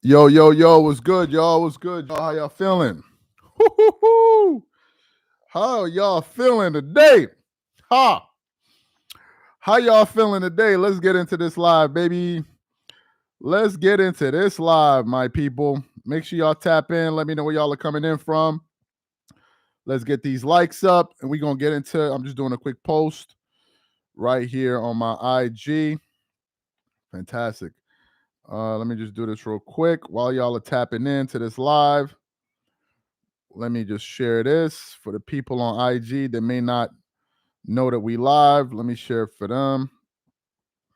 Yo, what's good, y'all? What's good, y'all? How y'all feeling? Woo-hoo-hoo. How y'all feeling today? Ha! How y'all feeling today? Let's get into this live, baby. Let's get into this live, my people. Make sure y'all tap in. Let me know where y'all are coming in from. Let's get these likes up, and we're going to get into, I'm just doing a quick post right here on my IG. Fantastic. Let me just do this real quick while y'all are tapping into this live. Let me just share this for the people on IG that may not know that we live. Let me share it for them.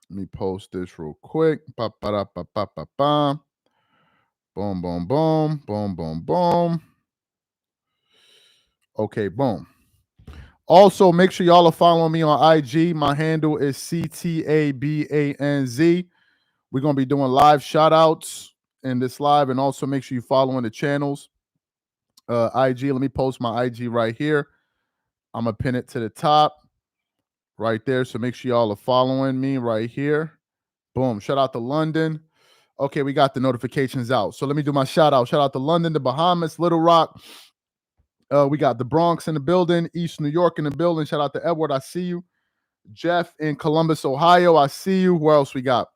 Let me post this real quick. Ba-ba-da-ba-ba-ba-ba. Boom, boom, boom, boom, boom, boom. Okay, boom. Also, make sure y'all are following me on IG. My handle is CTABANZ. We're going to be doing live shout outs in this live, and also make sure you following the channels. IG, let me post my IG right here. I'm going to pin it to the top right there. So make sure y'all are following me right here. Boom. Shout out to London. Okay, we got the notifications out. So let me do my shout out. Shout out to London, the Bahamas, Little Rock. We got the Bronx in the building, East New York in the building. Shout out to Edward. I see you. Jeff in Columbus, Ohio. I see you. Where else we got?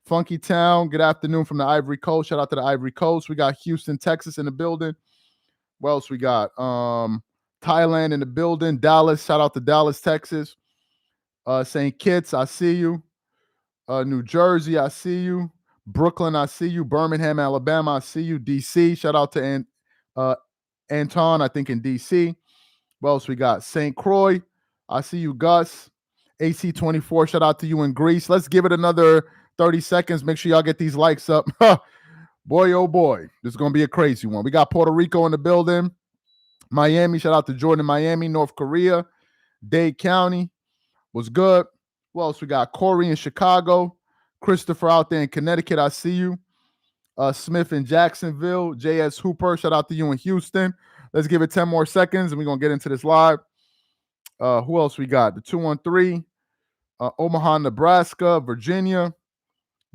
Funky Town. Good afternoon from the Ivory Coast. Shout out to the Ivory Coast. We got Houston, Texas in the building. Where else we got? Thailand in the building. Dallas. Shout out to Dallas, Texas. St. Kitts, I see you. New Jersey, I see you. Brooklyn, I see you. Birmingham, Alabama, I see you. DC, shout out to Anton, I think in DC. What else we got? St. Croix, I see you. Gus, AC24, shout out to you in Greece. Let's give it another 30 seconds. Make sure y'all get these likes up. Boy, oh boy, this is going to be a crazy one. We got Puerto Rico in the building. Miami, shout out to Jordan, Miami. North Korea, Dade County. Was good. Who else we got? Corey in Chicago. Christopher out there in Connecticut. I see you. Smith in Jacksonville. JS Hooper. Shout out to you in Houston. Let's give it 10 more seconds and we're going to get into this live. Who else we got? The 213. Omaha, Nebraska. Virginia.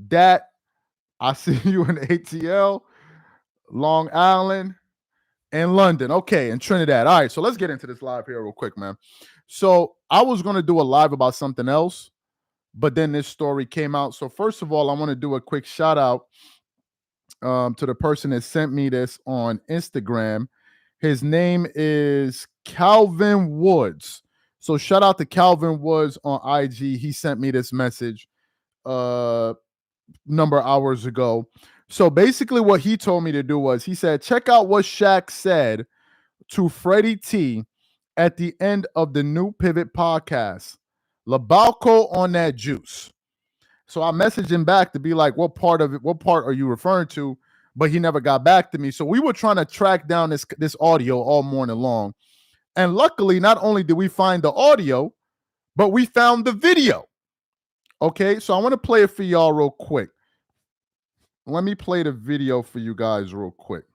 Dat. I see you in ATL. Long Island. And London. Okay, and Trinidad. All right, so let's get into this live here real quick, man. So I was going to do a live about something else, but then this story came out. So first of all, I want to do a quick shout out to the person that sent me this on Instagram. His name is Calvin Woods. So shout out to Calvin Woods on IG. He sent me this message number of hours ago. So basically what he told me to do was he said, check out what Shaq said to Freddie T at the end of the New Pivot podcast. Balco on that juice. So I messaged him back to be like, what part are you referring to? But he never got back to me. So we were trying to track down this audio all morning long. And luckily, not only did we find the audio, but we found the video. Okay, so I want to play it for y'all real quick. Let me play the video for you guys real quick.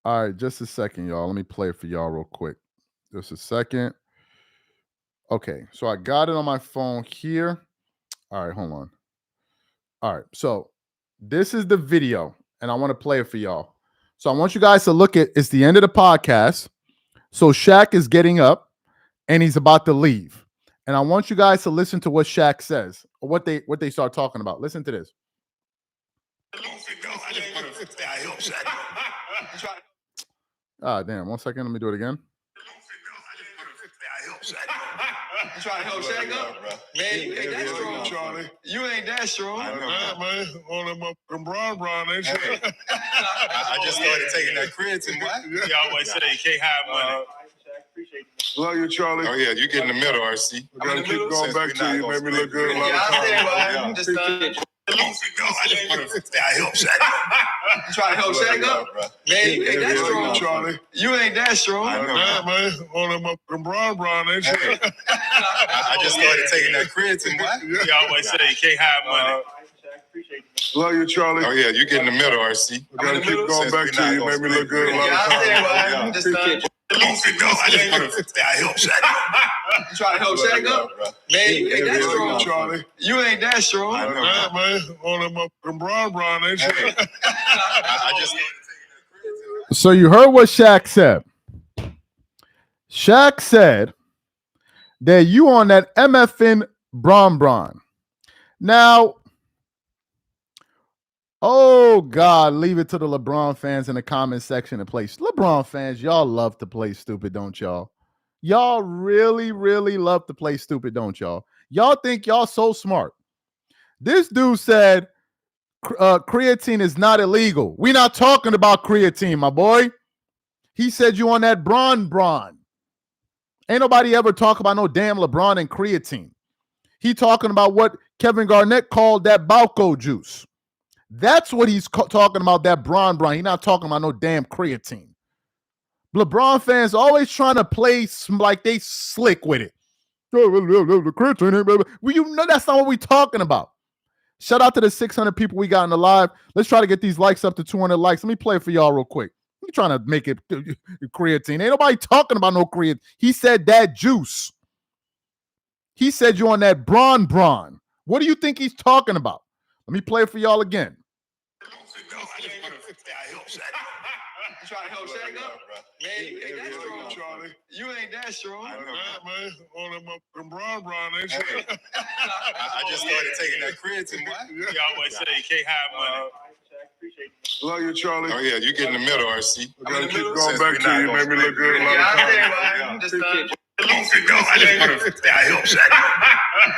All right, just a second, y'all. Let me play it for y'all real quick. Just a second. Okay, so I got it on my phone here. All right, hold on. All right, so this is the video, and I want to play it for y'all. So I want you guys to look at, it's the end of the podcast. So Shaq is getting up, and he's about to leave. And I want you guys to listen to what Shaq says, or what they start talking about. Listen to this. Ah, damn. 1 second. Let me do it again. You trying to help Shaq up? Man, you ain't that strong. Charlie. You ain't that strong. I know, man. On that motherfucking brown, ain't you? I just started taking that creatine, boy. You always say you can't have money. Love you, Charlie. Oh, yeah, you get in the middle, RC. I gotta keep going back to you. Made me look good a lot of times. I help Shaq. You trying to help Shaq up? Man, you ain't that strong. Charlie. You ain't that strong. I know, man. On that motherfucking brown, ain't you? I just started taking that creatine, boy. You always say you can't have money. Love you, Charlie. Oh, yeah, you get in the middle, RC. I gotta keep going back to you. Made me look good a lot of times. I just want to help Shaq. You trying to help Shaq up? Man, you ain't that strong, Charlie. You ain't that strong. I know, man. On that motherfucking Bron, ain't you? I just. So you heard what Shaq said. Shaq said that you on that MFN Bron. Now, oh God, leave it to the LeBron fans in the comment section to play. LeBron fans, y'all love to play stupid, don't y'all? Y'all really, really love to play stupid, don't y'all? Y'all think y'all so smart. This dude said creatine is not illegal. We're not talking about creatine, my boy. He said you on that Bron. Ain't nobody ever talk about no damn LeBron and creatine. He talking about what Kevin Garnett called that Balco juice. That's what he's talking about, that Bron. He's not talking about no damn creatine. LeBron fans always trying to play like they slick with it. The creatine, well, you know that's not what we're talking about. Shout out to the 600 people we got in the live. Let's try to get these likes up to 200 likes. Let me play it for y'all real quick. We're trying to make it creatine. Ain't nobody talking about no creatine. He said that juice. He said you on that Bron. What do you think he's talking about? Let me play it for y'all again. You trying to help Shaq up? Man, you ain't that strong, Charlie. You ain't that strong. I know, man. On that motherfucking Bron, ain't you? I just started taking that creatine. You always say you can't have money. Love you, Charlie. Oh, yeah, you get in the middle, RC. I gotta keep going back to you. Made me look good a lot of times. I just want to help Shaq.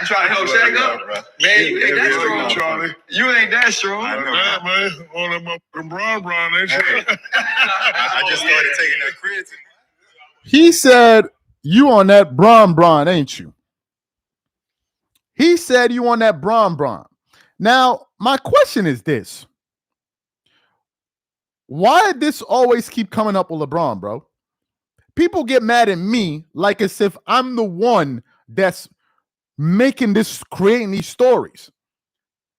You trying to help Shaq up? Man, you ain't that strong, Charlie. You ain't that strong. I know, man. On that motherfucking Bron, ain't you? I just started taking that creatine. He said, you on that Bron, ain't you? He said you on that Bron. Now, my question is this. Why this always keep coming up with LeBron, bro? People get mad at me like as if I'm the one that's making this, creating these stories.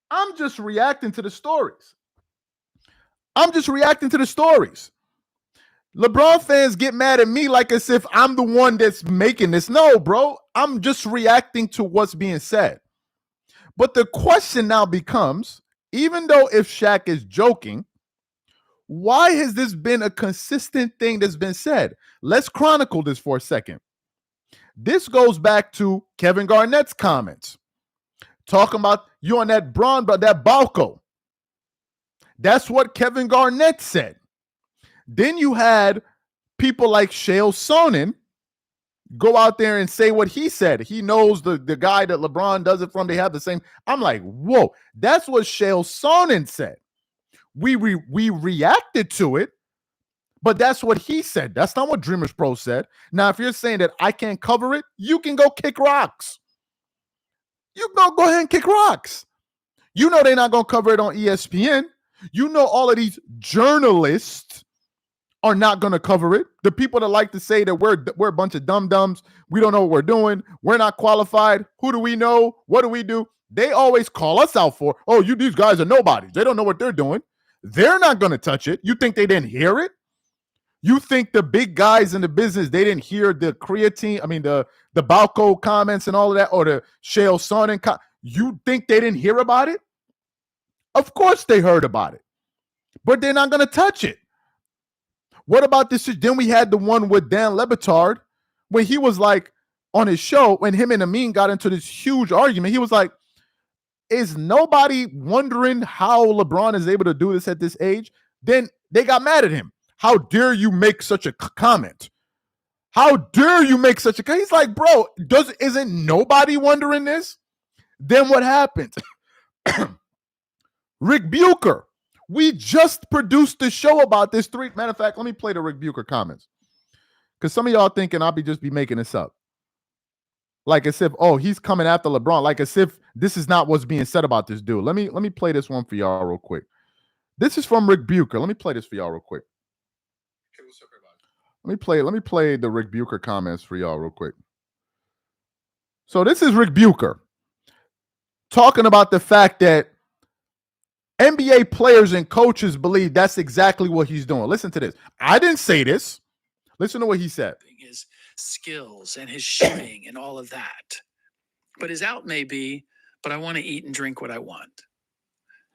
I'm just reacting to the stories. LeBron fans get mad at me like as if I'm the one that's making this. No, bro. I'm just reacting to what's being said. But the question now becomes, even though if Shaq is joking, why has this been a consistent thing that's been said? Let's chronicle this for a second. This goes back to Kevin Garnett's comments, talking about you on that Bron, but that Balco. That's what Kevin Garnett said. Then you had people like Shale Sonnen go out there and say what he said. He knows the guy that LeBron does it from. They have the same. I'm like, whoa, that's what Shale Sonnen said. We reacted to it, but that's what he said. That's not what Dreamers Pro said. Now, if you're saying that I can't cover it, you can go kick rocks. You go ahead and kick rocks. You know they're not going to cover it on ESPN. You know all of these journalists are not going to cover it. The people that like to say that we're a bunch of dum-dums, we don't know what we're doing, we're not qualified, who do we know, what do we do? They always call us out for, oh, these guys are nobodies. They don't know what they're doing. They're not going to touch it. You think they didn't hear it? You think the big guys in the business, they didn't hear the creatine, the Balco comments and all of that, or the Shale Sonnen you think they didn't hear about it? Of course they heard about it, but they're not going to touch it. What about this? Then we had the one with Dan Le Batard when he was like on his show, when him and Amin got into this huge argument. He was like, is nobody wondering how LeBron is able to do this at this age? Then they got mad at him. How dare you make such a comment? How dare you make such a comment? He's like, bro, isn't nobody wondering this? Then what happened? Rick Bucher. We just produced the show about this. Matter of fact, let me play the Rick Bucher comments. Because some of y'all thinking I'll just be making this up. Like as if, oh, he's coming after LeBron. Like as if this is not what's being said about this dude. Let me play this one for y'all real quick. This is from Rick Bucher. Let me play this for y'all real quick. Let me play the Rick Bucher comments for y'all real quick. So this is Rick Bucher talking about the fact that NBA players and coaches believe that's exactly what he's doing. Listen to this. I didn't say this. Listen to what he said. His skills and his shooting and all of that. But his out may be, but I want to eat and drink what I want.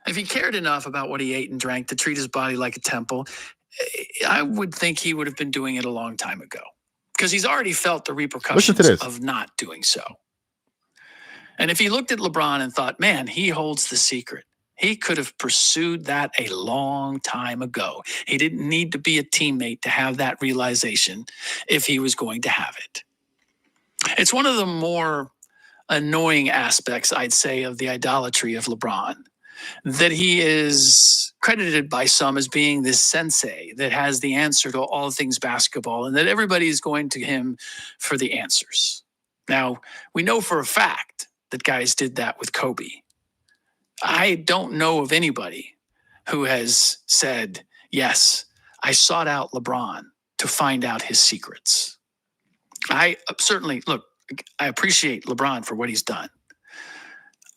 If he cared enough about what he ate and drank to treat his body like a temple, I would think he would have been doing it a long time ago. Because he's already felt the repercussions of not doing so. And if he looked at LeBron and thought, man, he holds the secret, he could have pursued that a long time ago. He didn't need to be a teammate to have that realization if he was going to have it. It's one of the more annoying aspects, I'd say, of the idolatry of LeBron, that he is credited by some as being this sensei that has the answer to all things basketball, and that everybody is going to him for the answers. Now, we know for a fact that guys did that with Kobe. I don't know of anybody who has said, yes, I sought out LeBron to find out his secrets. I certainly, look, I appreciate LeBron for what he's done.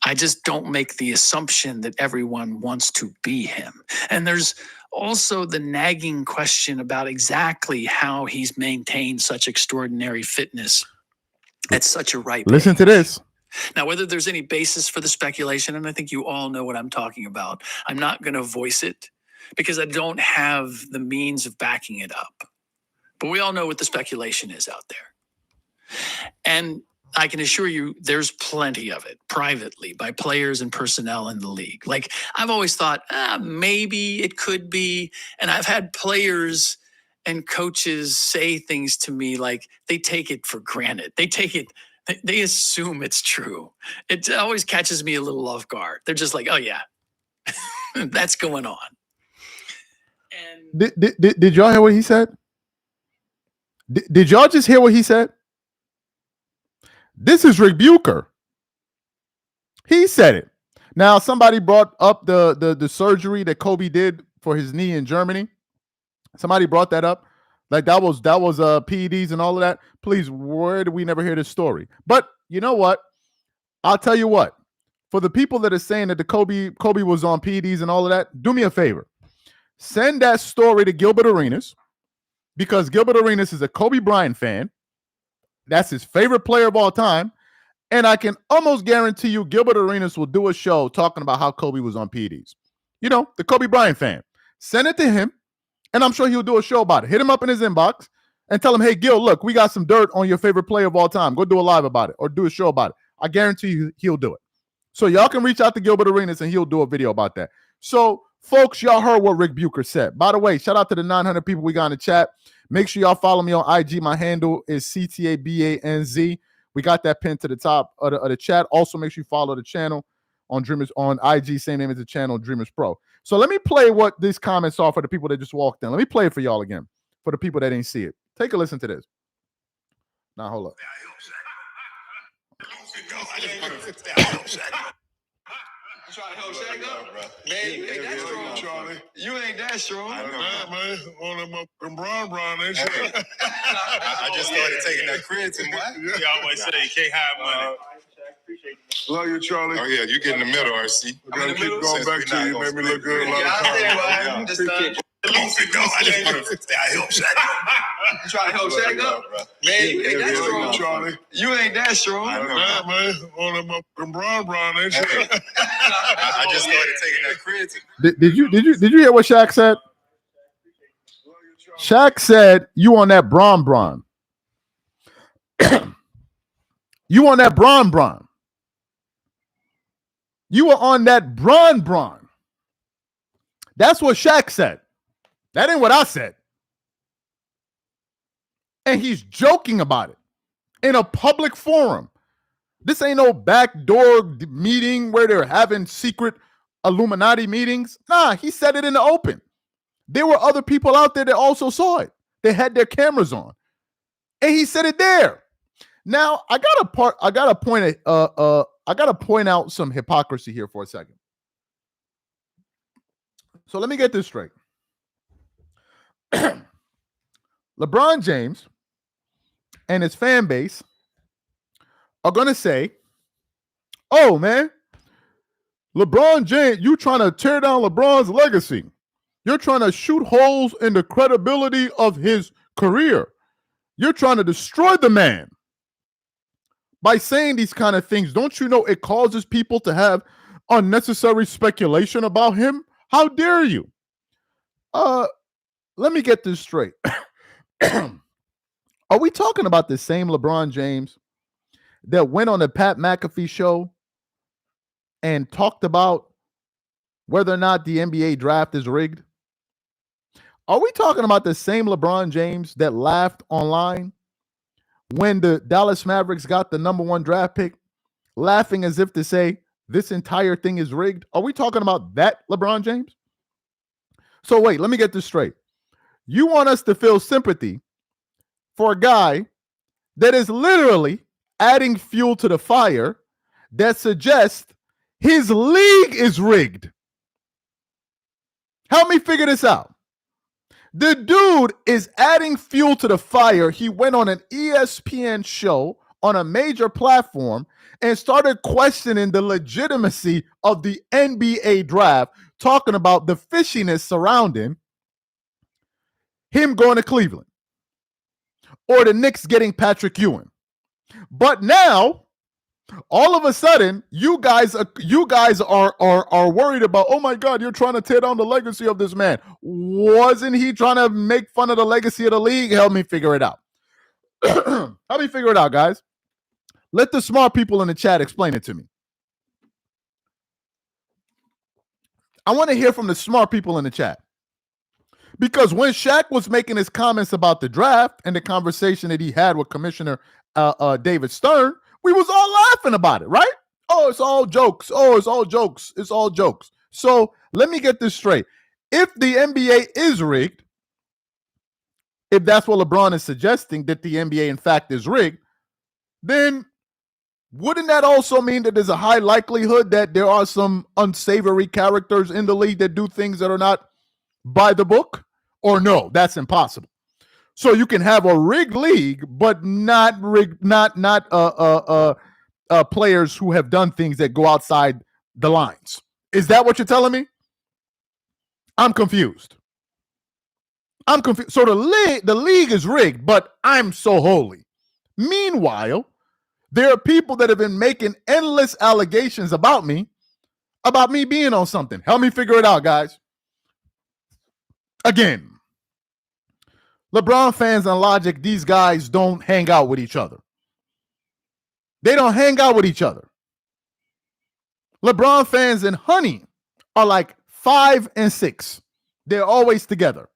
I just don't make the assumption that everyone wants to be him. And there's also the nagging question about exactly how he's maintained such extraordinary fitness at such a ripe age. Listen to this. Now, whether there's any basis for the speculation, and I think you all know what I'm talking about, I'm not going to voice it because I don't have the means of backing it up. But we all know what the speculation is out there. And I can assure you there's plenty of it privately by players and personnel in the league. Like, I've always thought, maybe it could be. And I've had players and coaches say things to me like they take it for granted. They assume it's true. It always catches me a little off guard. They're just like, oh, yeah, that's going on. And did y'all hear what he said? Did y'all just hear what he said? This is Rick Bucher. He said it. Now, somebody brought up the surgery that Kobe did for his knee in Germany. Somebody brought that up. Like that was PEDs and all of that. Please, where did we never hear this story? But you know what? I'll tell you what. For the people that are saying that the Kobe was on PEDs and all of that, do me a favor. Send that story to Gilbert Arenas, because Gilbert Arenas is a Kobe Bryant fan. That's his favorite player of all time. And I can almost guarantee you Gilbert Arenas will do a show talking about how Kobe was on PEDs. You know, the Kobe Bryant fan. Send it to him. And I'm sure he'll do a show about it. Hit him up in his inbox and tell him, hey, Gil, look, we got some dirt on your favorite player of all time. Go do a live about it or do a show about it. I guarantee you he'll do it. So y'all can reach out to Gilbert Arenas and he'll do a video about that. So, folks, y'all heard what Rick Bucher said. By the way, shout out to the 900 people we got in the chat. Make sure y'all follow me on IG. My handle is CTABANZ. We got that pinned to the top of the chat. Also, make sure you follow the channel on Dreamers on IG, same name as the channel, Dreamers Pro. So let me play what these comments are for the people that just walked in. Let me play it for y'all again, for the people that didn't see it. Take a listen to this. Now, hold up. You trying to help Shaq up? Man, you ain't that strong, Charlie. You ain't that strong. I know, man. On them motherfucking Bron, ain't you? I just started taking that creatine, boy. You always say you can't have money. Love you, Charlie. Oh, yeah, you get in the middle, RC. We gotta keep going back to you. Made me look good a lot of times. I just want to stay out help Shaq. You trying to help Shaq up? Man, you ain't that strong, Charlie. You ain't that strong. I know, man. On them motherfucking Bron, ain't you? I just started taking that creatine. Did you hear what Shaq said? Shaq said, you on that Bron. You on that Bron. You were on that Bron. That's what Shaq said. That ain't what I said. And he's joking about it in a public forum. This ain't no backdoor meeting where they're having secret Illuminati meetings. Nah, he said it in the open. There were other people out there that also saw it. They had their cameras on. And he said it there. Now, I gotta point out some hypocrisy here for a second. So let me get this straight. LeBron James and his fan base are going to say, oh, man, LeBron James, you trying to tear down LeBron's legacy. You're trying to shoot holes in the credibility of his career. You're trying to destroy the man by saying these kind of things. Don't you know it causes people to have unnecessary speculation about him? How dare you? Let me get this straight. Are we talking about the same LeBron James that went on the Pat McAfee show and talked about whether or not the NBA draft is rigged? Are we talking about the same LeBron James that laughed online when the Dallas Mavericks got the #1 draft pick, laughing as if to say this entire thing is rigged? Are we talking about that LeBron James? So wait, let me get this straight. You want us to feel sympathy for a guy that is literally adding fuel to the fire that suggests his league is rigged. Help me figure this out. The dude is adding fuel to the fire. He went on an ESPN show on a major platform and started questioning the legitimacy of the NBA draft, talking about the fishiness surrounding him going to Cleveland or the Knicks getting Patrick Ewing. But now, all of a sudden, you guys are worried about, oh my God, you're trying to tear down the legacy of this man. Wasn't he trying to make fun of the legacy of the league? Help me figure it out. Help me figure it out, guys. Let the smart people in the chat explain it to me. I want to hear from the smart people in the chat. Because when Shaq was making his comments about the draft and the conversation that he had with Commissioner David Stern, we was all laughing about it, right? Oh, it's all jokes. Oh, it's all jokes. It's all jokes. So let me get this straight. If the NBA is rigged, if that's what LeBron is suggesting, that the NBA in fact is rigged, then wouldn't that also mean that there's a high likelihood that there are some unsavory characters in the league that do things that are not by the book? Or no, that's impossible. So you can have a rigged league, but not players who have done things that go outside the lines. Is that what you're telling me? I'm confused. So the league is rigged, but I'm so holy. Meanwhile, there are people that have been making endless allegations about me being on something. Help me figure it out, guys. Again, LeBron fans and Logic, these guys don't hang out with each other. They don't hang out with each other. LeBron fans and Honey are like 5 and 6. They're always together.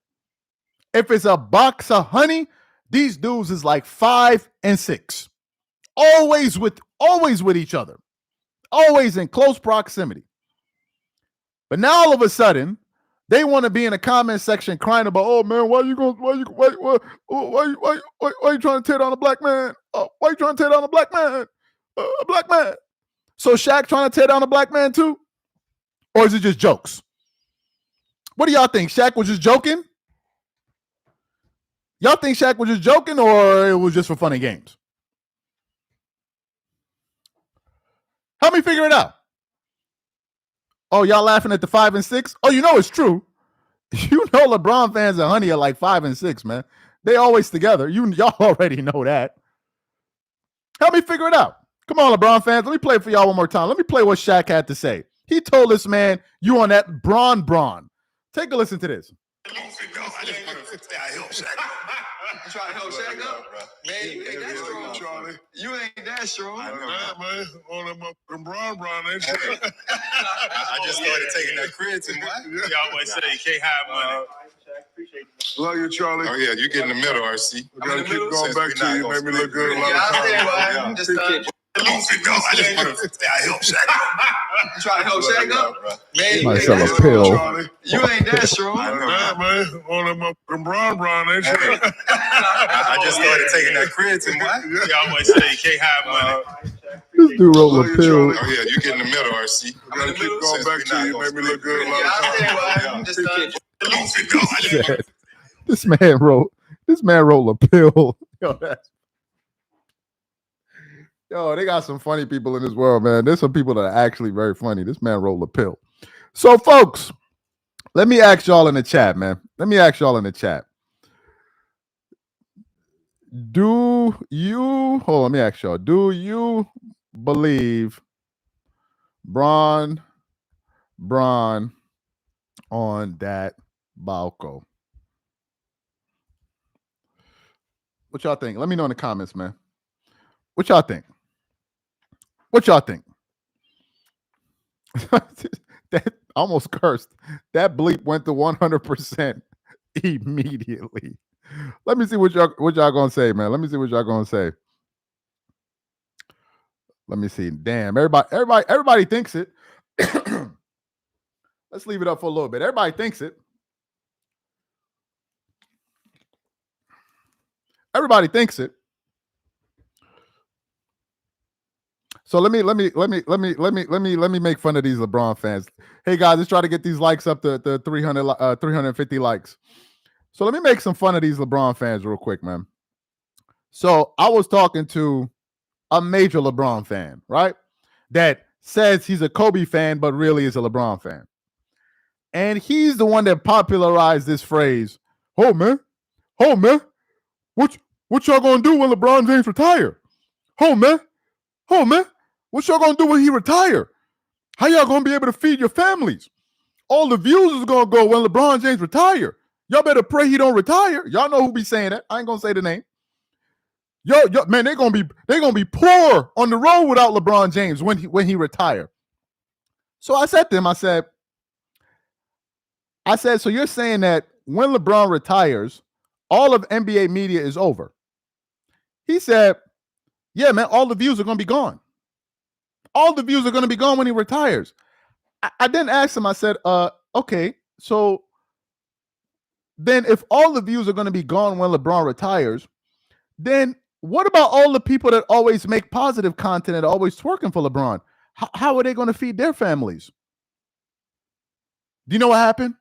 If it's a box of Honey, these dudes is like 5 and 6. Always with each other. Always in close proximity. But now all of a sudden, they want to be in the comment section crying about, oh man, why you trying to tear down a black man? Why you trying to tear down a black man? A black man. So Shaq trying to tear down a black man too? Or is it just jokes? What do y'all think? Shaq was just joking? Y'all think Shaq was just joking or it was just for fun and games? Help me figure it out. Oh, y'all laughing at the 5 and 6? Oh, you know it's true. You know LeBron fans and Honey are like 5 and 6, man. They always together. Y'all already know that. Help me figure it out. Come on, LeBron fans. Let me play it for y'all one more time. Let me play what Shaq had to say. He told this man, you on that Bron. Take a listen to this. You trying to help Shaq up? Man, you ain't that strong, Charlie. You ain't that strong. I know, man. On that motherfucking Bron, ain't you? I just started taking that creatine. You always say you can't have money. Love you, Charlie. Oh, yeah, you get in the middle, RC. I gotta keep going back to you. You made me look good a lot of times. I just want to help Shaq. You trying to help Shaq up? Man, you ain't that strong, Charlie. You ain't that strong. I know, man. On that motherfucking Bron, ain't you? I just started taking that creatine. You always say you can't have money. This dude rolled a pill. Oh, yeah, you get in the middle, RC. I gotta keep going back to you. You made me look good a lot of times. This man wrote a pill. Yo, they got some funny people in this world, man. There's some people that are actually very funny. This man rolled a pill. So, folks, let me ask y'all in the chat, man. Let me ask y'all in the chat. hold on, let me ask y'all. Do you believe Bron on that Balco? What y'all think? Let me know in the comments, man. What y'all think? What y'all think? That almost cursed. That bleep went to 100% immediately. Let me see what y'all gonna say, man. Let me see what y'all gonna say. Let me see. Damn, everybody thinks it. Let's leave it up for a little bit. Everybody thinks it. Everybody thinks it. So let me make fun of these LeBron fans. Hey guys, let's try to get these likes up to 350 likes. So let me make some fun of these LeBron fans real quick, man. So I was talking to a major LeBron fan, right? That says he's a Kobe fan, but really is a LeBron fan. And he's the one that popularized this phrase, oh man, what y'all gonna do when LeBron James retire? Oh man, what y'all gonna do when he retire? How y'all gonna be able to feed your families? All the views is gonna go when LeBron James retire. Y'all better pray he don't retire. Y'all know who be saying that. I ain't gonna say the name. Yo, man, they're gonna be poor on the road without LeBron James when he retire. So I said to him, I said, so you're saying that when LeBron retires, all of NBA media is over? He said, yeah, man, all the views are gonna be gone. All the views are gonna be gone when he retires. I didn't ask him. I said, okay, so then if all the views are gonna be gone when LeBron retires, then what about all the people that always make positive content and always twerking for LeBron? How are they going to feed their families? Do you know what happened?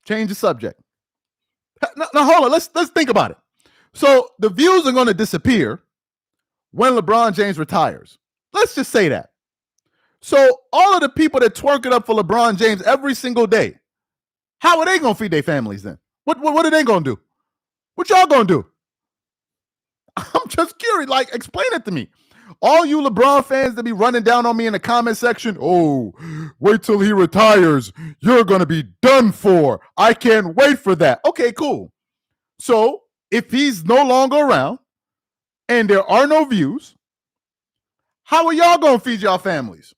Change the subject. Now hold on. Let's think about it. So the views are going to disappear when LeBron James retires. Let's just say that. So all of the people that twerk it up for LeBron James every single day, how are they going to feed their families then? What are they going to do? What y'all going to do? I'm just curious. Like, explain it to me. All you LeBron fans that be running down on me in the comment section, oh, wait till he retires. You're going to be done for. I can't wait for that. Okay, cool. So if he's no longer around and there are no views, how are y'all going to feed y'all families?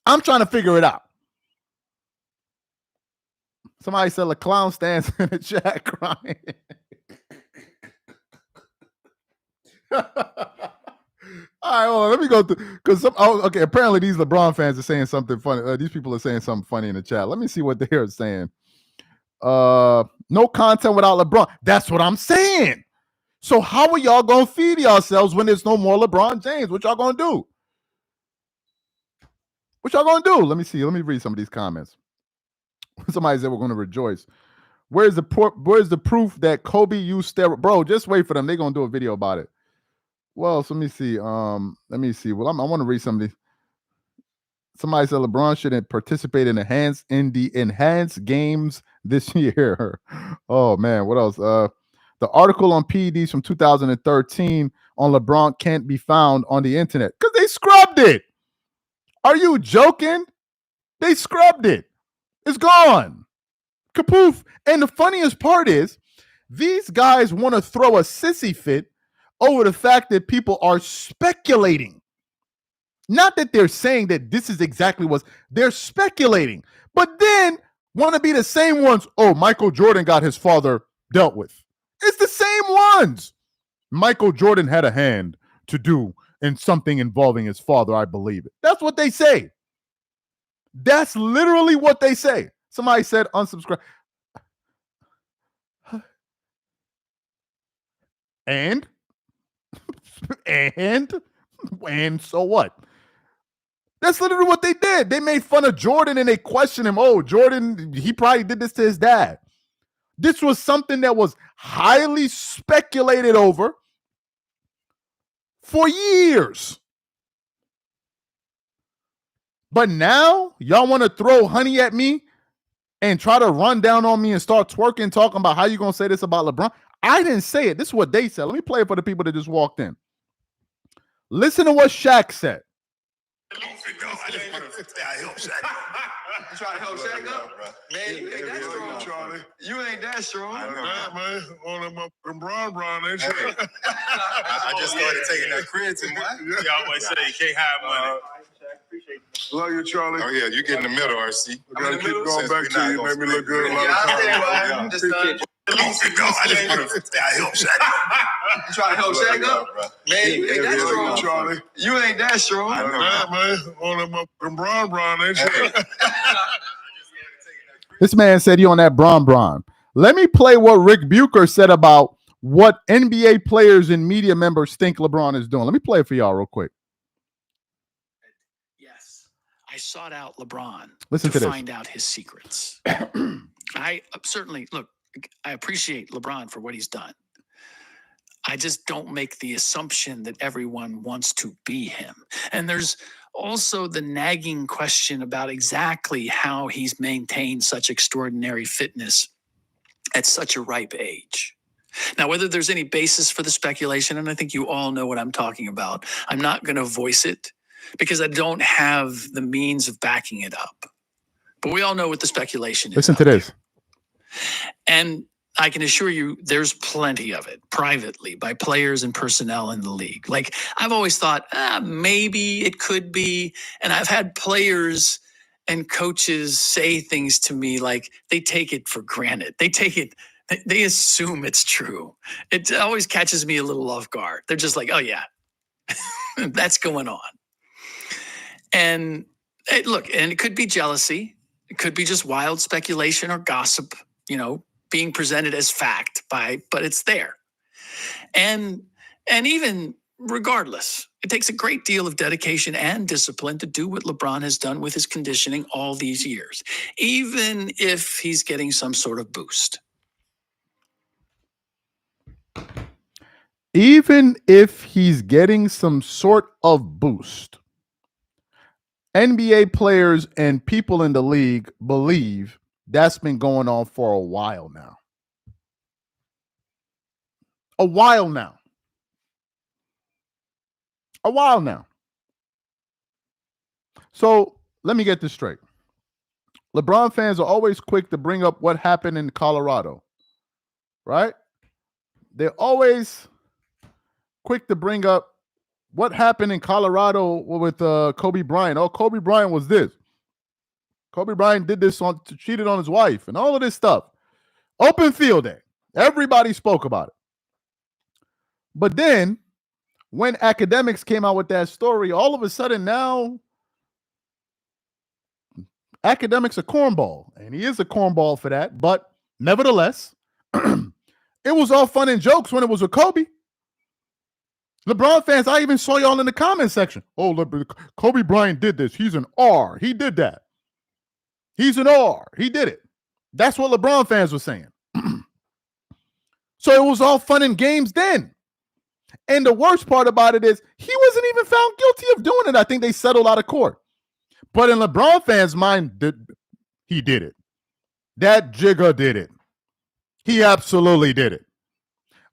I'm trying to figure it out. Somebody said a clown stands in the chat crying. All right, well, let me go through because okay. Apparently, these LeBron fans are saying something funny. These people are saying something funny in the chat. Let me see what they're saying. No content without LeBron. That's what I'm saying. So how are y'all gonna feed yourselves when there's no more LeBron James? What y'all gonna do? What y'all gonna do? Let me see. Let me read some of these comments. Somebody said we're gonna rejoice. Where's the proof that Kobe used steroids? Bro, just wait for them. They're gonna do a video about it. Well, so let me see. Let me see. Well, I want to read some of these. Somebody said LeBron shouldn't participate in the enhanced games this year. Oh man, what else? The article on PEDs from 2013 on LeBron can't be found on the internet because they scrubbed it. Are you joking? They scrubbed it. It's gone. Kapoof. And the funniest part is these guys want to throw a sissy fit over the fact that people are speculating. Not that they're saying that this is exactly what they're speculating, but then want to be the same ones. Oh, Michael Jordan got his father dealt with. It's the same ones. Michael Jordan had a hand to do in something involving his father, I believe it. That's what they say. That's literally what they say. Somebody said unsubscribe. And so what? That's literally what they did. They made fun of Jordan and they questioned him. Oh, Jordan, he probably did this to his dad. This was something that was highly speculated over for years. But now y'all want to throw honey at me and try to run down on me and start twerking, talking about how you going to say this about LeBron. I didn't say it. This is what they said. Let me play it for the people that just walked in. Listen to what Shaq said. I help Shaq. You trying to help Shaq up? Man, you ain't that strong, Charlie. You ain't that strong. I know, man. On that motherfucking Bron, ain't you? I just started taking that creatine. You always say you can't have money. Love you, Charlie. Oh, yeah, you get in the middle, RC. I gotta keep going back to you. Make me look good a lot of times. I help Shaq. You trying to help Shaq up? Man, you ain't that strong, Charlie. You ain't that strong. I know, man. On that motherfucking Bron, ain't you? This man said he on that Bron. Let me play what Rick Bucher said about what NBA players and media members think LeBron is doing. Let me play it for y'all real quick. Yes, I sought out LeBron Listen to this. find out his secrets. I certainly, look, I appreciate LeBron for what he's done. I just don't make the assumption that everyone wants to be him. And there's also the nagging question about exactly how he's maintained such extraordinary fitness at such a ripe age. Now, whether there's any basis for the speculation, and I think you all know what I'm talking about, I'm not going to voice it because I don't have the means of backing it up. But we all know what the speculation is. Listen to this. And I can assure you there's plenty of it privately by players and personnel in the league. Like, I've always thought, maybe it could be. And I've had players and coaches say things to me like they take it for granted. They assume it's true. It always catches me a little off guard. They're just like, oh yeah, that's going on. And look, and it could be jealousy. It could be just wild speculation or gossip, being presented as fact but it's there. And even regardless, it takes a great deal of dedication and discipline to do what LeBron has done with his conditioning all these years, even if he's getting some sort of boost. Even if he's getting some sort of boost, NBA players and people in the league believe that's been going on for a while now. A while now. So let me get this straight. LeBron fans are always quick to bring up what happened in Colorado, right? They're always quick to bring up what happened in Colorado with Kobe Bryant. Oh, Kobe Bryant was this. Kobe Bryant did this cheated on his wife and all of this stuff. Open field day. Everybody spoke about it. But then when academics came out with that story, all of a sudden now academics a cornball. And he is a cornball for that. But nevertheless, it was all fun and jokes when it was with Kobe. LeBron fans, I even saw y'all in the comment section. Oh, Kobe Bryant did this. He's an R. He did that. He's an R. He did it. That's what LeBron fans were saying. So it was all fun and games then. And the worst part about it is he wasn't even found guilty of doing it. I think they settled out of court. But in LeBron fans' mind, he did it. That jigger did it. He absolutely did it.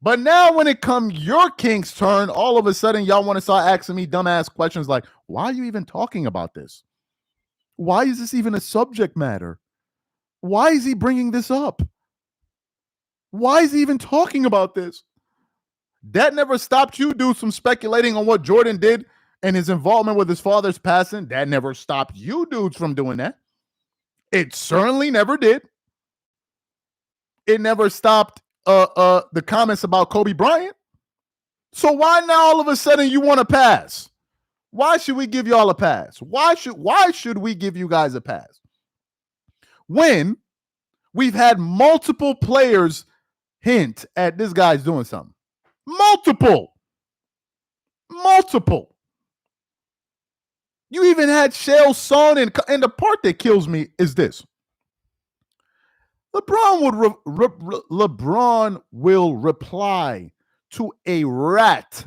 But now when it comes your king's turn, all of a sudden y'all want to start asking me dumbass questions like, why are you even talking about this? Why is this even a subject matter? Why is he bringing this up? Why is he even talking about this? That never stopped you dudes from speculating on what Jordan did and his involvement with his father's passing. That never stopped you dudes from doing that. It certainly never did. It never stopped the comments about Kobe Bryant. So why now all of a sudden you want to pass? Why should we give y'all a pass? Why should we give you guys a pass? When we've had multiple players hint at this guy's doing something. Multiple. You even had Shale's son, and the part that kills me is this. LeBron will reply to a rat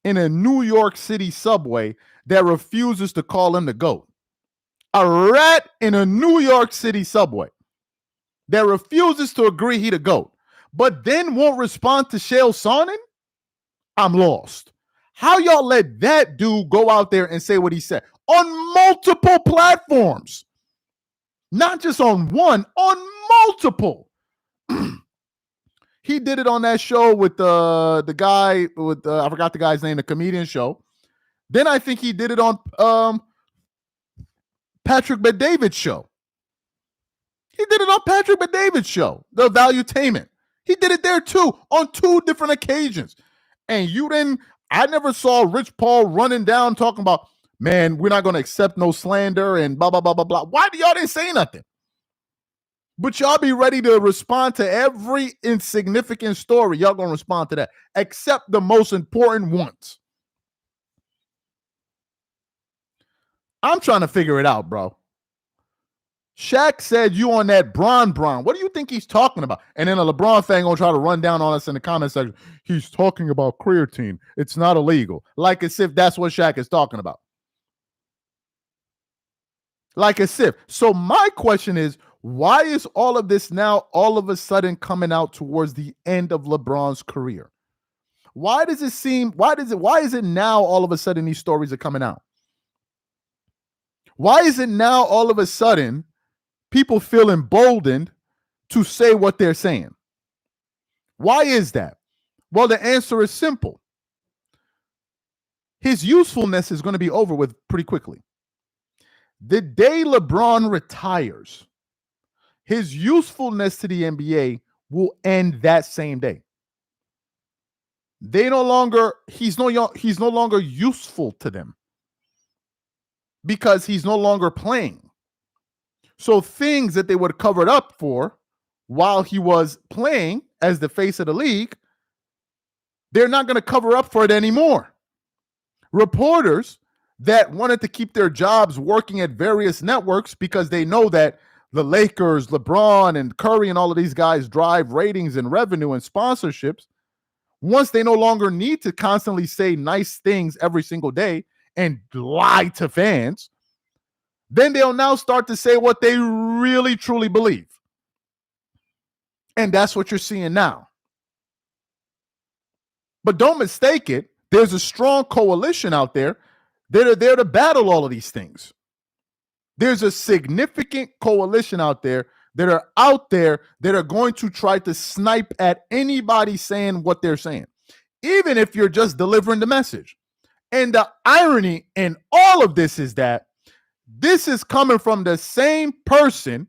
in a New York City subway that refuses to call him the GOAT. A rat in a New York City subway that refuses to agree he the GOAT. but then won't respond to Chael Sonnen, I'm lost. How y'all let that dude go out there and say what he said on multiple platforms? Not just on one, on multiple. He did it on that show with the guy with I forgot the guy's name, the comedian show. Then I think he did it on Patrick Bet-David's show. He did it on Patrick Bet-David's show, the Valuetainment. He did it there too on 2 different occasions. And I never saw Rich Paul running down talking about, man, we're not going to accept no slander and blah, blah, blah, blah, blah. Why do y'all didn't say nothing? But y'all be ready to respond to every insignificant story. Y'all going to respond to that, except the most important ones. I'm trying to figure it out, bro. Shaq said you on that Bron. What do you think he's talking about? And then a LeBron fan gonna try to run down on us in the comment section. He's talking about creatine. It's not illegal. Like as if that's what Shaq is talking about. Like as if. So my question is, why is all of this now all of a sudden coming out towards the end of LeBron's career? Why is it now all of a sudden these stories are coming out? Why is it now all of a sudden people feel emboldened to say what they're saying? Why is that? Well, the answer is simple. His usefulness is going to be over with pretty quickly. The day LeBron retires, his usefulness to the NBA will end that same day. He's no longer useful to them because he's no longer playing. So things that they would have covered up for while he was playing as the face of the league, they're not going to cover up for it anymore. Reporters that wanted to keep their jobs working at various networks because they know that the Lakers, LeBron, and Curry and all of these guys drive ratings and revenue and sponsorships. Once they no longer need to constantly say nice things every single day and lie to fans, then they'll now start to say what they really, truly believe. And that's what you're seeing now. But don't mistake it. There's a strong coalition out there that are there to battle all of these things. There's a significant coalition out there that are going to try to snipe at anybody saying what they're saying, even if you're just delivering the message. And the irony in all of this is that this is coming from the same person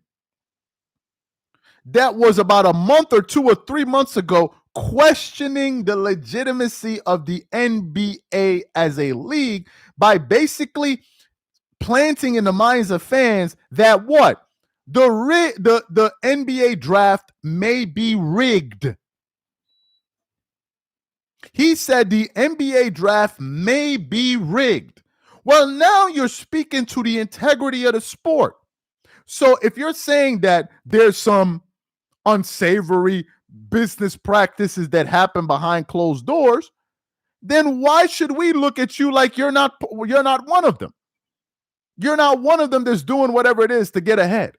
that was about a month or 2 or 3 months ago questioning the legitimacy of the NBA as a league by basically planting in the minds of fans that what? The NBA draft may be rigged. He said the NBA draft may be rigged. Well, now you're speaking to the integrity of the sport. So if you're saying that there's some unsavory business practices that happen behind closed doors, then why should we look at you like you're not one of them? You're not one of them that's doing whatever it is to get ahead.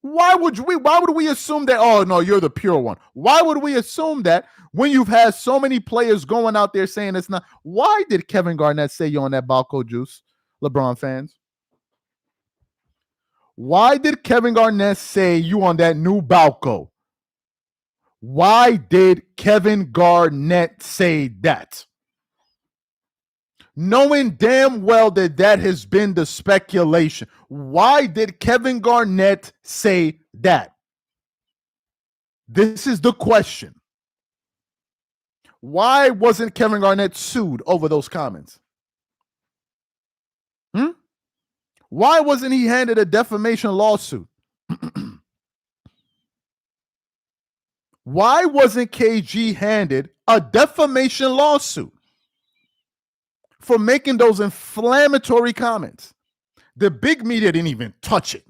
Why would we assume that, oh, no, you're the pure one? Why would we assume that when you've had so many players going out there saying it's not? Why did Kevin Garnett say you on that Balco juice, LeBron fans? Why did Kevin Garnett say you on that new Balco? Why did Kevin Garnett say that? Knowing damn well that has been the speculation. Why did Kevin Garnett say that? This is the question. Why wasn't Kevin Garnett sued over those comments? Why wasn't he handed a defamation lawsuit? Why wasn't KG handed a defamation lawsuit for making those inflammatory comments? The big media didn't even touch it.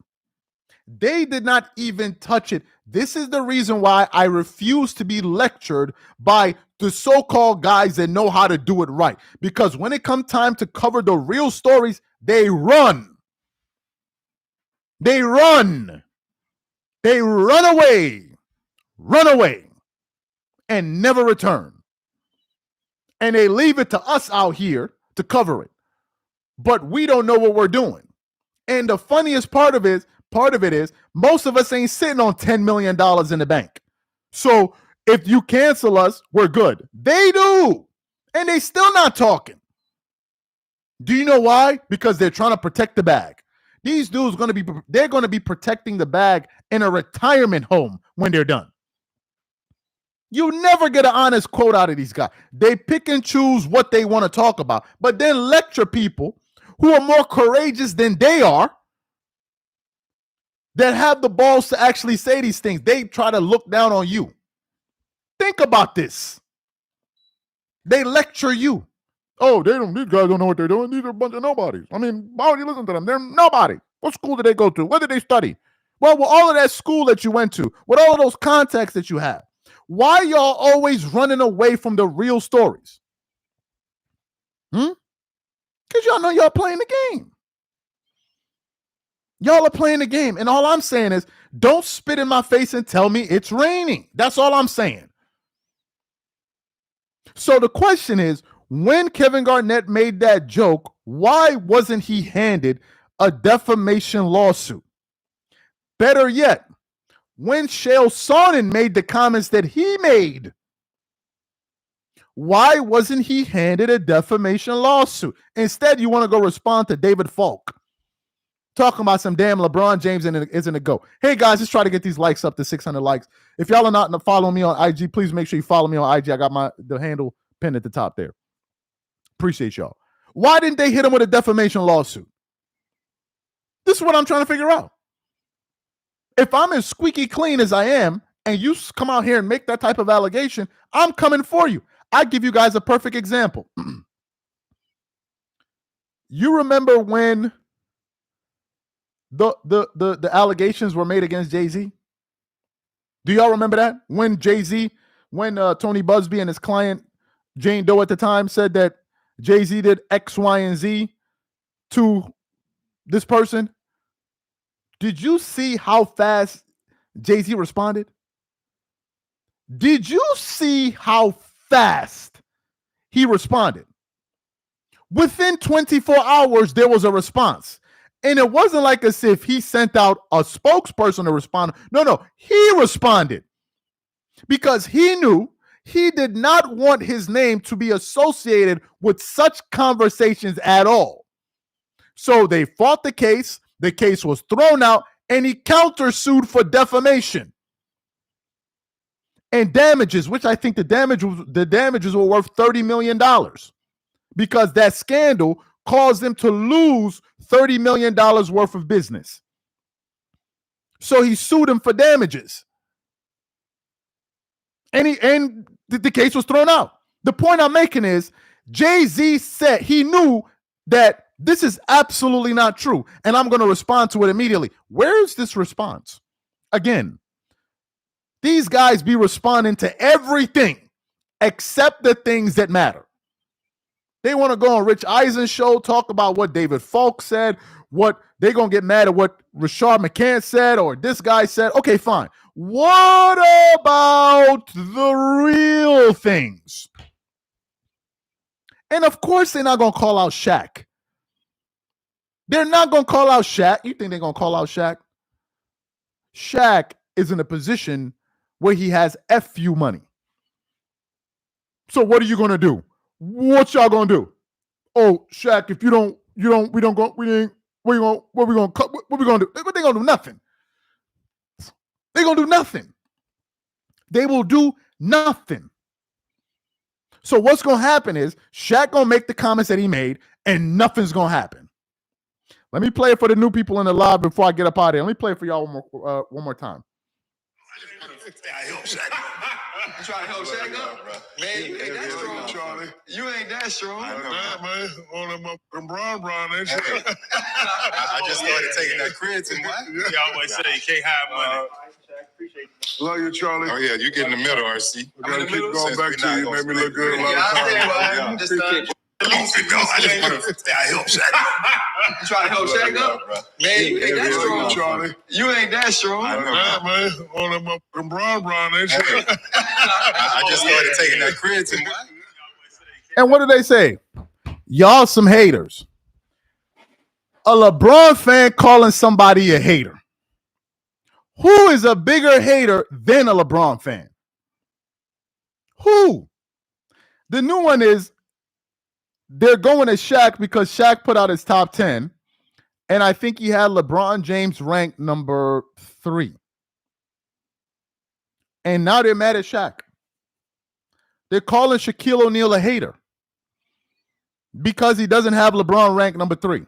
They did not even touch it. This is the reason why I refuse to be lectured by the so-called guys that know how to do it right. Because when it comes time to cover the real stories, they run. They run. They run away. Run away. and never return. And they leave it to us out here to cover it. But we don't know what we're doing. And the funniest part of it is most of us ain't sitting on $10 million in the bank. So if you cancel us, we're good. They do. And they still not talking. Do you know why? Because they're trying to protect the bag. These dudes they're going to be protecting the bag in a retirement home when they're done. You never get an honest quote out of these guys. They pick and choose what they want to talk about, but then lecture people who are more courageous than they are, that have the balls to actually say these things. They try to look down on you. Think about this. They lecture you. Oh, these guys don't know what they're doing. These are a bunch of nobodies. I mean, why would you listen to them? They're nobody. What school did they go to? What did they study? Well, with all of that school that you went to, with all of those contacts that you have, why y'all always running away from the real stories? Because y'all know y'all playing the game. Y'all are playing the game. And all I'm saying is, don't spit in my face and tell me it's raining. That's all I'm saying. So the question is, when Kevin Garnett made that joke, why wasn't he handed a defamation lawsuit? Better yet, when Chael Sonnen made the comments that he made, why wasn't he handed a defamation lawsuit? Instead, you want to go respond to David Falk, talking about some damn LeBron James isn't a go. Hey, guys, let's try to get these likes up to 600 likes. If y'all are not following me on IG, please make sure you follow me on IG. I got the handle pinned at the top there. Appreciate y'all. Why didn't they hit him with a defamation lawsuit? This is what I'm trying to figure out. If I'm as squeaky clean as I am, and you come out here and make that type of allegation, I'm coming for you. I give you guys a perfect example. You remember when the allegations were made against Jay-Z? Do y'all remember that? When Tony Busby and his client Jane Doe at the time said that Jay-Z did X, Y, and Z to this person? Did you see how fast Jay-Z responded? Did you see how fast he responded? Within 24 hours, there was a response. And it wasn't like as if he sent out a spokesperson to respond. No, he responded because he knew he did not want his name to be associated with such conversations at all. So they fought the case. The case was thrown out, and he countersued for defamation and damages, which I think the damages were worth $30 million because that scandal caused them to lose $30 million worth of business. So he sued him for damages. And the case was thrown out. The point I'm making is Jay-Z said he knew that this is absolutely not true, and I'm going to respond to it immediately. Where is this response? Again, these guys be responding to everything except the things that matter. They want to go on Rich Eisen's show, talk about what David Falk said, what they're going to get mad at what Rashard McCann said or this guy said. Okay, fine. What about the real things? And of course, they're not going to call out Shaq. They're not going to call out Shaq. You think they're going to call out Shaq? Shaq is in a position where he has FU money. So what are you going to do? What y'all going to do? Oh, Shaq, if we don't go, what are we going to do? They going to do nothing. They're going to do nothing. They will do nothing. So what's going to happen is Shaq going to make the comments that he made and nothing's going to happen. Let me play it for the new people in the live before I get up out of here. Let me play it for y'all one more time. I help Shaq. You trying to help Shaq up? Man, you ain't that strong, Charlie. You ain't that strong. I know, man. On that motherfucking brown, ain't you? I just started taking that creatine. You always say you can't have money. Love you, Charlie. Oh, yeah, you get in the middle, RC. I gotta keep going back to you. Made me look good a lot of times. I just want to say I help Shaq. You trying to help Shaq up? Man, you ain't that strong. Charlie. You ain't that strong. I know. Man, on that motherfucking brown, ain't you? I just started taking that creatine. And what do they say? Y'all some haters. A LeBron fan calling somebody a hater. Who is a bigger hater than a LeBron fan? Who? The new one is they're going to Shaq because Shaq put out his top 10. And I think he had LeBron James ranked number 3. And now they're mad at Shaq. They're calling Shaquille O'Neal a hater because he doesn't have LeBron ranked number 3.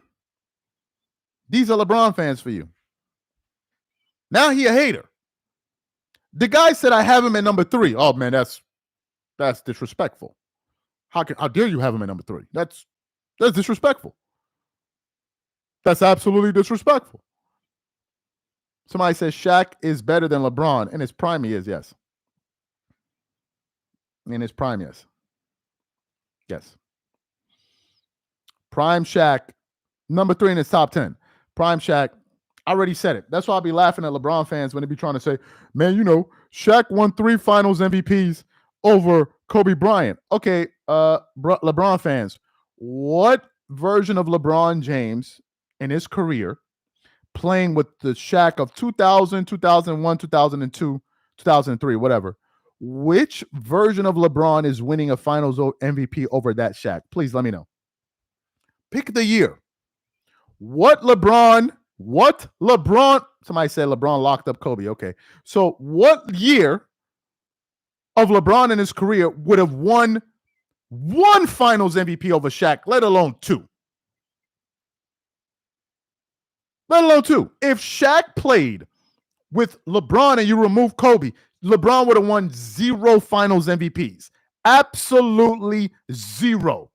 These are LeBron fans for you. Now he a hater. The guy said, I have him at number 3. Oh, man, that's disrespectful. How dare you have him at number 3? That's disrespectful. That's absolutely disrespectful. Somebody says Shaq is better than LeBron. In his prime, he is, yes. In his prime, yes. Yes. Prime Shaq, number 3 in his top 10. Prime Shaq, I already said it. That's why I'll be laughing at LeBron fans when they be trying to say, man, you know, Shaq won 3 finals MVPs over Kobe Bryant. Okay, LeBron fans, what version of LeBron James in his career playing with the Shaq of 2000, 2001, 2002, 2003, whatever, which version of LeBron is winning a finals MVP over that Shaq? Please let me know. Pick the year. What LeBron, somebody said LeBron locked up Kobe. Okay. So what year of LeBron in his career would have won 1 finals MVP over Shaq, let alone 2? Let alone 2. If Shaq played with LeBron and you remove Kobe, LeBron would have won 0 finals MVPs. Absolutely 0.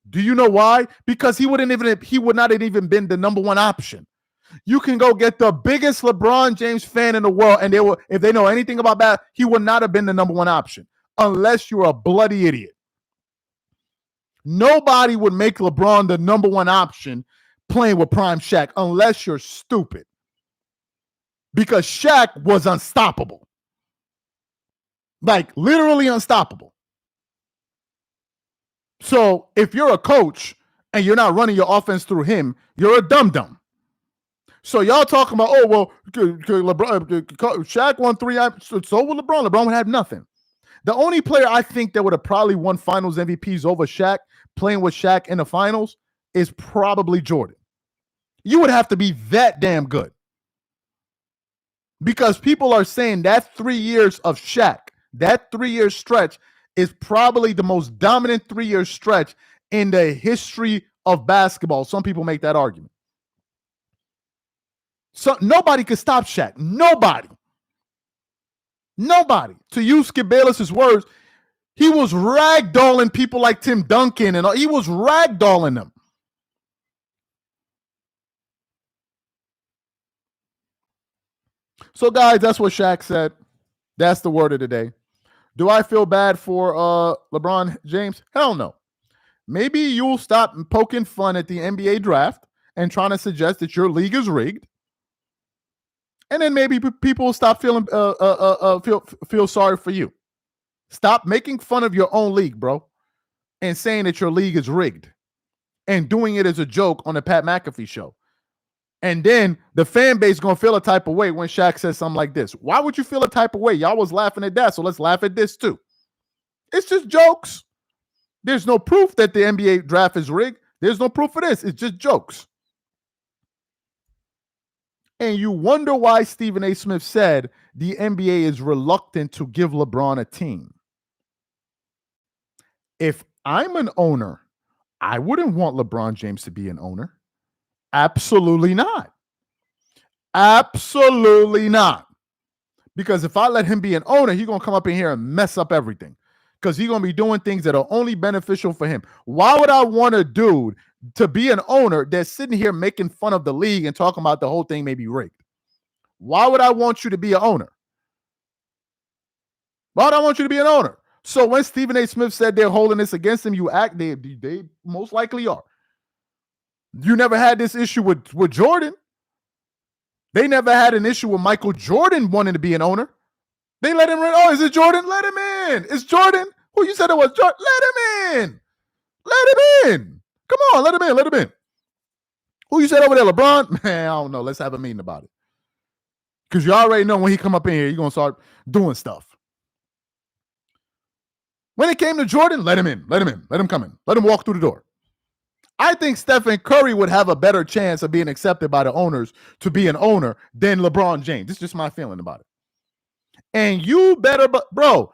Do you know why? Because he would not have even been the number 1 option. You can go get the biggest LeBron James fan in the world, and if they know anything about that, he would not have been the number 1 option unless you're a bloody idiot. Nobody would make LeBron the number 1 option playing with prime Shaq unless you're stupid. Because Shaq was unstoppable. Like literally unstoppable. So if you're a coach and you're not running your offense through him, you're a dum-dum. So y'all talking about, oh, well, LeBron, Shaq won 3, so will LeBron. LeBron would have nothing. The only player I think that would have probably won finals MVPs over Shaq, playing with Shaq in the finals, is probably Jordan. You would have to be that damn good. Because people are saying that 3 years of Shaq, that 3-year stretch is probably the most dominant 3-year stretch in the history of basketball. Some people make that argument. So nobody could stop Shaq. Nobody. To use Skip Bayless's words, he was ragdolling people like Tim Duncan, and he was ragdolling them. So, guys, that's what Shaq said. That's the word of the day. Do I feel bad for LeBron James? Hell no. Maybe you'll stop poking fun at the NBA draft and trying to suggest that your league is rigged. And then maybe people will stop feeling feel sorry for you. Stop making fun of your own league, bro, and saying that your league is rigged and doing it as a joke on the Pat McAfee show. And then the fan base is going to feel a type of way when Shaq says something like this. Why would you feel a type of way? Y'all was laughing at that, so let's laugh at this too. It's just jokes. There's no proof that the NBA draft is rigged. There's no proof of this. It's just jokes. And you wonder why Stephen A. Smith said the NBA is reluctant to give LeBron a team. If I'm an owner, I wouldn't want LeBron James to be an owner. Absolutely not. Absolutely not. Because if I let him be an owner, he's going to come up in here and mess up everything. Because he's going to be doing things that are only beneficial for him. Why would I want a dude to be an owner that's sitting here making fun of the league and talking about the whole thing may be rigged? Why would I want you to be an owner? Why would I want you to be an owner? So when Stephen A. Smith said they're holding this against him, they most likely are. You never had this issue with Jordan. They never had an issue with Michael Jordan wanting to be an owner. They let him in. Oh, is it Jordan? Let him in. It's Jordan. Who you said it was? Jordan. Let him in. Let him in. Come on, let him in. Let him in. Who you said over there? LeBron? Man, I don't know. Let's have a meeting about it. Because you already know when he come up in here, you're going to start doing stuff. When it came to Jordan, let him in. Let him in. Let him come in. Let him walk through the door. I think Stephen Curry would have a better chance of being accepted by the owners to be an owner than LeBron James. This is just my feeling about it. And you better, bro,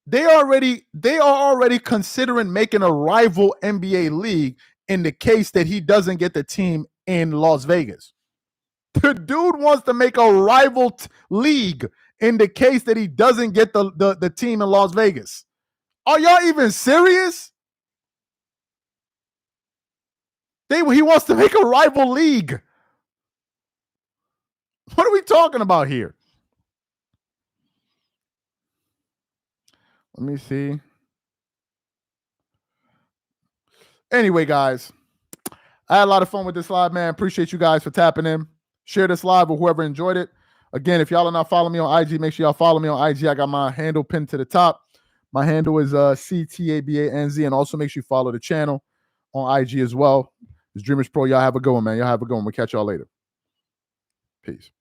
they are already considering making a rival NBA league in the case that he doesn't get the team in Las Vegas. The dude wants to make a rival league in the case that he doesn't get the team in Las Vegas. Are y'all even serious? He wants to make a rival league. What are we talking about here? Let me see. Anyway, guys, I had a lot of fun with this live, man. Appreciate you guys for tapping in. Share this live with whoever enjoyed it. Again, if y'all are not following me on IG, make sure y'all follow me on IG. I got my handle pinned to the top. My handle is CTABANZ, and also make sure you follow the channel on IG as well. It's Dreamers Pro. Y'all have a good one, man. Y'all have a good one. We'll catch y'all later. Peace.